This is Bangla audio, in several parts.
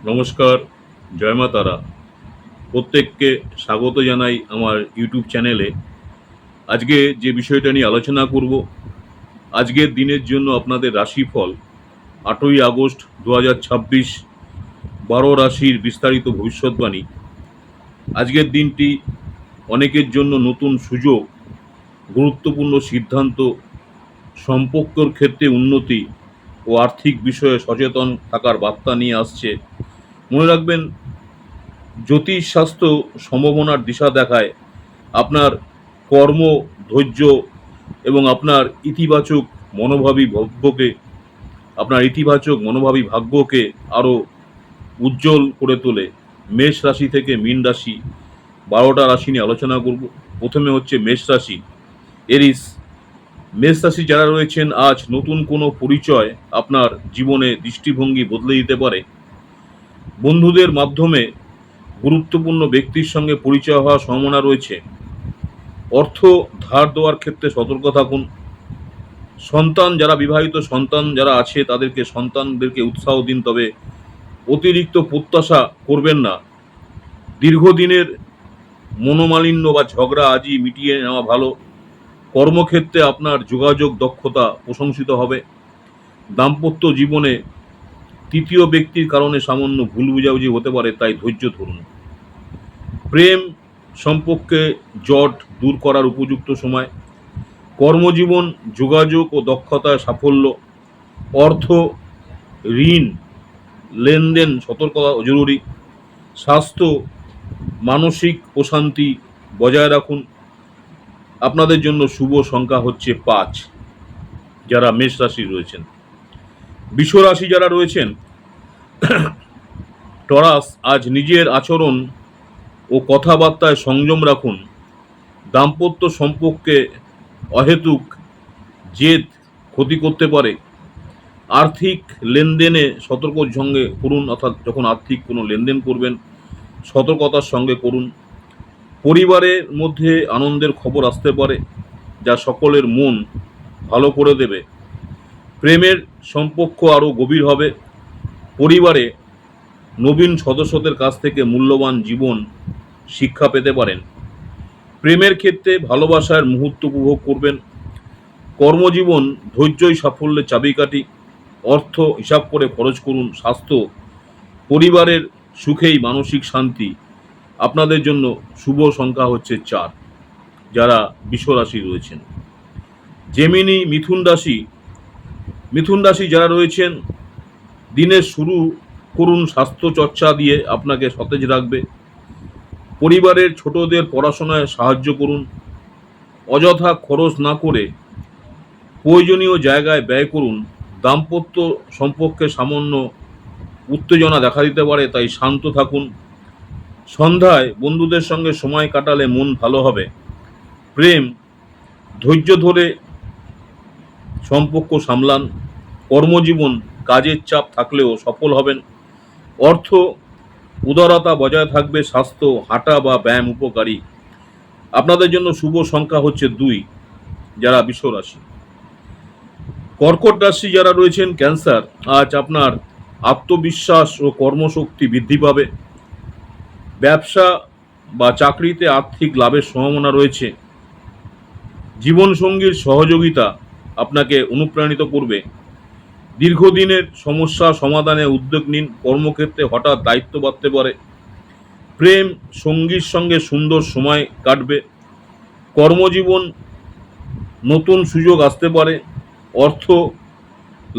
নমস্কার, জয় মা তারা। প্রত্যেককে স্বাগত জানাই আমার ইউটিউব চ্যানেলে। আজকে যে বিষয়টা নিয়ে আলোচনা করব, আজকের দিনের জন্য আপনাদের রাশিফল 8ই আগস্ট 2026, 12 রাশির বিস্তারিত ভবিষ্যৎবাণী। আজকের দিনটি অনেকের জন্য নতুন সুযোগ, গুরুত্বপূর্ণ সিদ্ধান্ত, সম্পর্কের ক্ষেত্রে উন্নতি ও আর্থিক বিষয়ে সচেতন থাকার বার্তা নিয়ে আসছে। মনে রাখবেন, জ্যোতিষশাস্ত্র সম্ভাবনার দিশা দেখায়। আপনার কর্ম, ধৈর্য এবং আপনার ইতিবাচক মনোভাবী ভাগ্যকে আরও উজ্জ্বল করে তোলে। মেষ রাশি থেকে মীন রাশি, 12টা রাশি নিয়ে আলোচনা করব। প্রথমে হচ্ছে মেষ রাশি, এরিস। মেষ রাশি যারা রয়েছেন, আজ নতুন কোনো পরিচয় আপনার জীবনে দৃষ্টিভঙ্গি বদলে দিতে পারে। বন্ধুদের মাধ্যমে গুরুত্বপূর্ণ ব্যক্তির সঙ্গে পরিচয় হওয়ার সম্ভাবনা রয়েছে। অর্থ ধার দেওয়ার ক্ষেত্রে সতর্ক থাকুন। বিবাহিত সন্তান যারা আছে সন্তানদেরকে উৎসাহ দিন, তবে অতিরিক্ত প্রত্যাশা করবেন না। দীর্ঘদিনের মনোমালিন্য বা ঝগড়া আজই মিটিয়ে নেওয়া ভালো। কর্মক্ষেত্রে আপনার যোগাযোগ দক্ষতা প্রশংসিত হবে। দাম্পত্য জীবনে তৃতীয় ব্যক্তির কারণে সামান্য ভুল বুঝাবুঝি হতে পারে, তাই ধৈর্য ধরুন। প্রেম সম্পর্কে জট দূর করার উপযুক্ত সময়। কর্মজীবন, যোগাযোগ ও দক্ষতায় সাফল্য। অর্থ, ঋণ, লেনদেন সতর্কতা জরুরি। স্বাস্থ্য, মানসিক প্রশান্তি বজায় রাখুন। আপনাদের জন্য শুভ সংখ্যা হচ্ছে 5, যারা মেষ রাশি রয়েছেন। বৃষ রাশি যারা রয়েছেন, টরাস, আজ নিজের আচরণ ও কথাবার্তায় সংযম রাখুন। দাম্পত্য সম্পর্কে অহেতুক জেদ ক্ষতি করতে পারে। আর্থিক লেনদেনে সতর্কর সঙ্গে করুন, অর্থাৎ যখন আর্থিক কোনো লেনদেন করবেন সতর্কতার সঙ্গে করুন। পরিবারের মধ্যে আনন্দের খবর আসতে পারে, যা সকলের মন ভালো করে দেবে। প্রেমের সম্পর্ক আরও গভীর হবে। পরিবারে নবীন সদস্যদের কাছ থেকে মূল্যবান জীবন শিক্ষা পেতে পারেন। প্রেমের ক্ষেত্রে ভালোবাসার মুহূর্ত উপভোগ করবেন। কর্মজীবন, ধৈর্যই সাফল্যের চাবিকাঠি। অর্থ হিসাব করে খরচ করুন। স্বাস্থ্য, পরিবারের সুখেই মানসিক শান্তি। আপনাদের জন্য শুভ সংখ্যা হচ্ছে 4, যারা বৃষ রাশি রয়েছেন। জেমিনি, মিথুন রাশি যারা রয়েছেন, দিনের শুরু করুন স্বাস্থ্য চর্চা দিয়ে, আপনাকে সতেজ রাখবে। পরিবারের ছোটদের পড়াশোনায় সাহায্য করুন। অযথা খরচ না করে প্রয়োজনীয় জায়গায় ব্যয় করুন। দাম্পত্য সম্পর্কে সামান্য উত্তেজনা দেখা দিতে পারে, তাই শান্ত থাকুন। সন্ধ্যায় বন্ধুদের সঙ্গে সময় কাটালে মন ভালো হবে। প্রেম, ধৈর্য ধরে সম্পর্ক সামলান। কর্মজীবন, কাজের চাপ থাকলেও সফল হবেন। অর্থ, উদারতা বজায় থাকবে। স্বাস্থ্য, হাঁটা বা ব্যায়াম উপকারী। আপনাদের জন্য শুভ সংখ্যা হচ্ছে 2, যারা বৃষ রাশি। কর্কট রাশি যারা রয়েছেন, ক্যান্সার, আজ আপনার আত্মবিশ্বাস ও কর্মশক্তি বৃদ্ধি পাবে। ব্যবসা বা চাকরিতে আর্থিক লাভের সম্ভাবনা রয়েছে। জীবনসঙ্গীর সহযোগিতা আপনাকে অনুপ্রাণিত করবে। দীর্ঘদিনের সমস্যা সমাধানে উদ্যোগ নিন। কর্মক্ষেত্রে হঠাৎ দায়িত্ব বাড়তে পারে। প্রেম, সঙ্গীর সঙ্গে সুন্দর সময় কাটবে। কর্মজীবন, নতুন সুযোগ আসতে পারে। অর্থ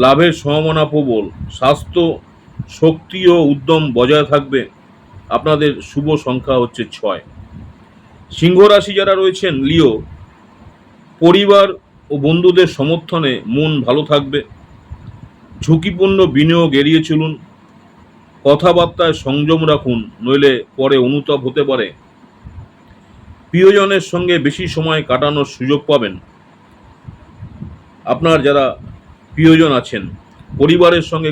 লাভের সম্ভাবনা প্রবল। স্বাস্থ্য, শক্তি ও উদ্যম বজায় থাকবে। আপনাদের শুভ সংখ্যা হচ্ছে 6। সিংহ রাশি যারা রয়েছেন, লিও, পরিবার ও বন্ধুদের সমর্থনে মন ভালো থাকবে। ঝুঁকিপূর্ণ বিনিয়োগ এড়িয়ে চলুন। কথাবার্তায় সংযম রাখুন, নইলে পরে অনুতাপ হতে পারে। প্রিয়জনের সঙ্গে বেশি সময় কাটানোর সুযোগ পাবেন। আপনার যারা প্রিয়জন আছেন, পরিবারের সঙ্গে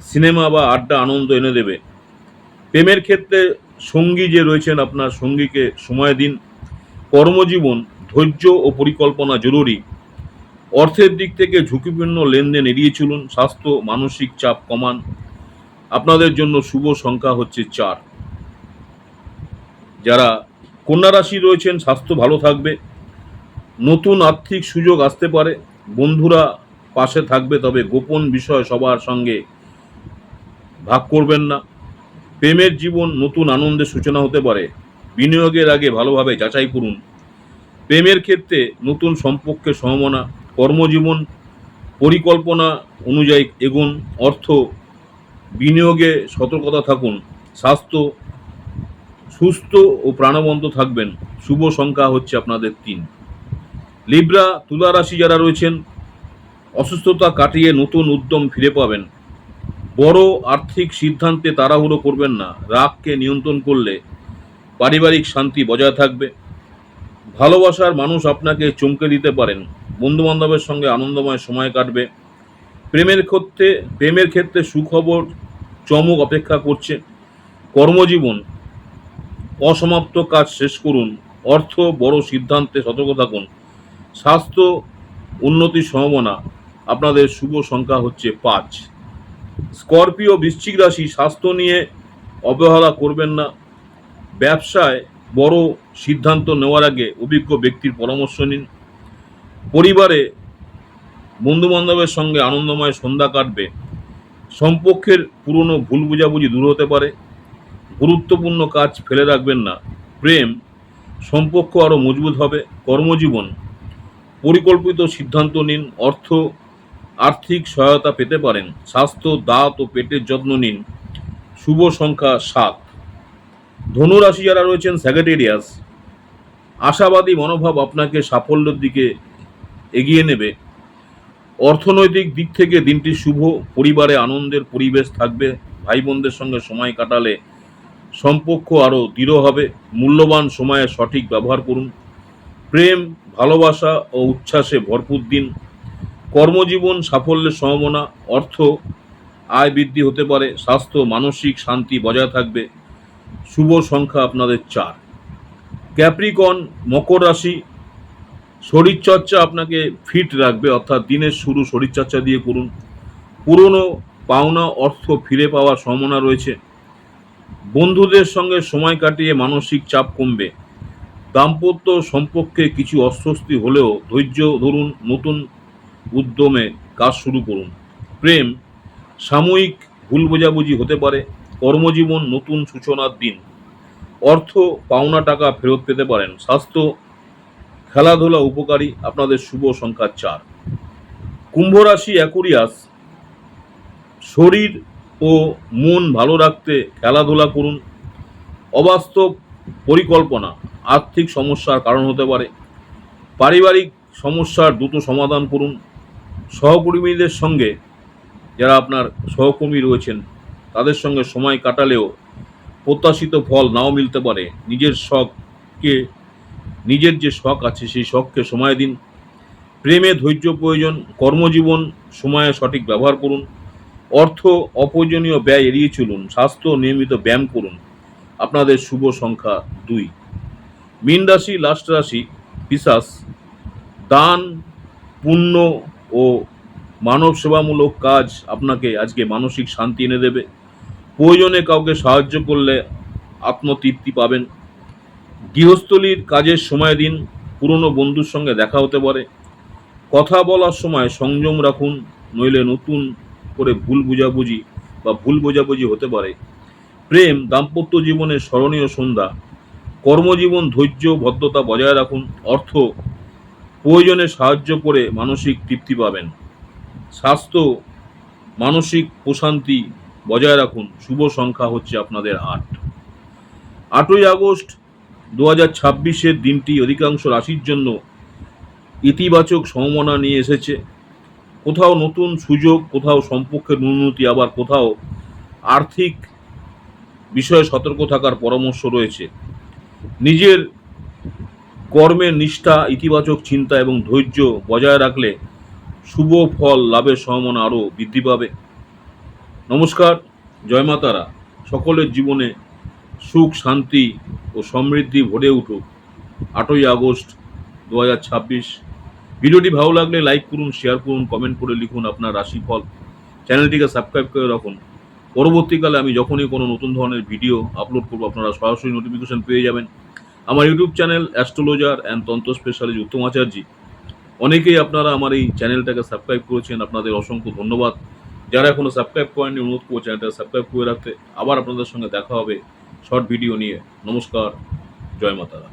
সিনেমা বা আড্ডা আনন্দ এনে দেবে। প্রেমের ক্ষেত্রে সঙ্গী যে রয়েছেন, আপনার সঙ্গীকে সময় দিন। কর্মজীবন, ধৈর্য ও পরিকল্পনা জরুরি। অর্থের দিক থেকে ঝুঁকিপূর্ণ লেনদেন এড়িয়ে চলুন। স্বাস্থ্য, মানসিক চাপ কমান। আপনাদের জন্য শুভ সংখ্যা হচ্ছে 4। যারা কন্যা রাশি রয়েছেন, স্বাস্থ্য ভালো থাকবে, নতুন আর্থিক সুযোগ আসতে পারে, বন্ধুরা পাশে থাকবে, তবে গোপন বিষয় সবার সঙ্গে ভাগ করবেন না। প্রেমের জীবন নতুন আনন্দের সূচনা হতে পারে, বিনিয়োগের আগে ভালোভাবে যাচাই করুন। প্রেমের ক্ষেত্রে নতুন সম্পর্কের সম্ভাবনা, কর্মজীবন পরিকল্পনা অনুযায়ী এগুন, অর্থ বিনিয়োগে সতর্কতা থাকুন, স্বাস্থ্য সুস্থ ও প্রাণবন্ত থাকবেন। শুভ সংখ্যা হচ্ছে আপনাদের 3। লিব্রা তুলা রাশি যারা রয়েছেন, অসুস্থতা কাটিয়ে নতুন উদ্যম ফিরে পাবেন। বড় আর্থিক সিদ্ধান্তে তাড়াহুড়ো করবেন না, রাগকে নিয়ন্ত্রণ করলে পারিবারিক শান্তি বজায় থাকবে। ভালোবাসার মানুষ আপনাকে চমকে দিতে পারেন, বন্ধু বান্ধবের সঙ্গে আনন্দময় সময় কাটবে। প্রেমের ক্ষেত্রে সুখবর চমক অপেক্ষা করছে। কর্মজীবন অসমাপ্ত কাজ শেষ করুন, অর্থ বড় সিদ্ধান্তে সতর্ক থাকুন। স্বাস্থ্য উন্নতির সম্ভাবনা, আপনাদের শুভ সংখ্যা হচ্ছে 5। স্করপিও বৃশ্চিক রাশি, স্বাস্থ্য নিয়ে অবহেলা করবেন না। ব্যবসায় বড় সিদ্ধান্ত নেওয়ার আগে অভিজ্ঞ ব্যক্তির পরামর্শ নিন। পরিবারে বন্ধু বান্ধবের সঙ্গে আনন্দময় সন্ধ্যা কাটবে। সম্পর্কের পুরনো ভুল বোঝাবুঝি দূর হতে পারে। গুরুত্বপূর্ণ কাজ ফেলে রাখবেন না। প্রেম সম্পর্ক আরও মজবুত হবে। কর্মজীবন পরিকল্পিত সিদ্ধান্ত নিন, অর্থ আর্থিক সহায়তা পেতে পারেন। স্বাস্থ্য দাঁত ও পেটের যত্ন নিন। শুভ সংখ্যা 7। ধনুরাশি যারা রয়েছেন, স্যাগেটেরিয়াস, আশাবাদী মনোভাব আপনাকে সাফল্যের দিকে এগিয়ে নেবে। অর্থনৈতিক দিক থেকে দিনটি শুভ, পরিবারে আনন্দের পরিবেশ থাকবে। ভাই বোনদের সঙ্গে সময় কাটালে সম্পর্ক আরও দৃঢ় হবে। মূল্যবান সময়ে সঠিক ব্যবহার করুন। প্রেম ভালোবাসা ও উচ্ছ্বাসে ভরপুর দিন। কর্মজীবন সাফল্যের সম্ভাবনা, অর্থ আয় বৃদ্ধি হতে পারে। স্বাস্থ্য মানসিক শান্তি বজায় থাকবে। শুভ সংখ্যা আপনাদের 4। ক্যাপ্রিকন মকর রাশি, শরীরচর্চা আপনাকে ফিট রাখবে, অর্থাৎ দিনের শুরু শরীরচর্চা দিয়ে করুন। পুরনো পাওনা অর্থ ফিরে পাওয়ার সম্ভাবনা রয়েছে। বন্ধুদের সঙ্গে সময় কাটিয়ে মানসিক চাপ কমবে। দাম্পত্য সম্পর্কে কিছু অস্বস্তি হলেও ধৈর্য ধরুন, নতুন উদ্যমে কাজ শুরু করুন। প্রেম সাময়িক ভুল বোঝাবুঝি হতে পারে। কর্মজীবন নতুন সূচনার দিন। অর্থ পাওনা টাকা ফেরত পেতে পারেন। স্বাস্থ্য খেলাধুলা উপকারী, আপনাদের শুভ সংখ্যা 4। কুম্ভ রাশি অ্যাকুরিয়াস, শরীর ও মন ভালো রাখতে খেলাধুলা করুন। অবাস্তব পরিকল্পনা আর্থিক সমস্যার কারণ হতে পারে। পারিবারিক সমস্যার দ্রুত সমাধান করুন। সহকর্মীদের সঙ্গে, যারা আপনার সহকর্মী রয়েছেন, তাদের সঙ্গে সময় কাটালেও প্রত্যাশিত ফল নাও মিলতে পারে। নিজের যে শখ আছে সেই শখকে সময় দিন। প্রেমে ধৈর্য প্রয়োজন। কর্মজীবন সময়ে সঠিক ব্যবহার করুন। অর্থ অপ্রয়োজনীয় ব্যয় এড়িয়ে চলুন। স্বাস্থ্য নিয়মিত ব্যায়াম করুন। আপনাদের শুভ সংখ্যা 2। মীন রাশি লাস্ট রাশি, পিশাচ, দান পুণ্য ও মানব সেবামূলক কাজ আপনাকে আজকে মানসিক শান্তি এনে দেবে। প্রয়োজনে কাউকে সাহায্য করলে আত্মতৃপ্তি পাবেন। গৃহস্থলীর কাজের সময় দিন। পুরনো বন্ধুর সঙ্গে দেখা হতে পারে। কথা বলার সময় সংযম রাখুন, নইলে নতুন করে ভুল বোঝাবুঝি হতে পারে। প্রেম দাম্পত্য জীবনের স্মরণীয় সন্ধ্যা। কর্মজীবন ধৈর্য ভদ্রতা বজায় রাখুন। অর্থ প্রয়োজনে সাহায্য করে মানসিক তৃপ্তি পাবেন। স্বাস্থ্য মানসিক প্রশান্তি বজায় রাখুন। শুভ সংখ্যা হচ্ছে আপনাদের 8। 8ই আগস্ট 2026 দিনটি অধিকাংশ রাশির জন্য ইতিবাচক সম্ভাবনা নিয়ে এসেছে। কোথাও নতুন সুযোগ, কোথাও সম্পর্কের উন্নতি, আবার কোথাও আর্থিক বিষয়ে সতর্ক থাকার পরামর্শ রয়েছে। নিজের কর্মের নিষ্ঠা, ইতিবাচক চিন্তা এবং ধৈর্য বজায় রাখলে শুভ ফল লাভের সম্ভাবনা আরও বৃদ্ধি পাবে। নমস্কার, জয় মা তারা। সকলের জীবনে সুখ শান্তি ও সমৃদ্ধি ভরে উঠুক। 8ই আগস্ট 2026। ভিডিওটি ভালো লাগলে লাইক করুন, শেয়ার করুন, কমেন্ট করে লিখুন আপনার রাশিফল। চ্যানেলটিকে সাবস্ক্রাইব করে রাখুন। পরবর্তীকালে আমি যখনই কোনো নতুন ধরনের ভিডিও আপলোড করবো আপনারা সরাসরি নোটিফিকেশন পেয়ে যাবেন। আমার ইউটিউব চ্যানেল অ্যাস্ট্রোলজার অ্যান্ড তন্ত্র স্পেশালিস্ট উত্তম আচার্যি, অনেকেই আপনারা আমার এই চ্যানেলটাকে সাবস্ক্রাইব করেছেন, আপনাদের অসংখ্য ধন্যবাদ। যারা এখনো সাবস্ক্রাইব করেননি অনুরোধ করবো চ্যানেলটা সাবস্ক্রাইব করে রাখতে। আবার আপনাদের সঙ্গে দেখা হবে শর্ট ভিডিও নিয়ে। নমস্কার, জয় মাতারা।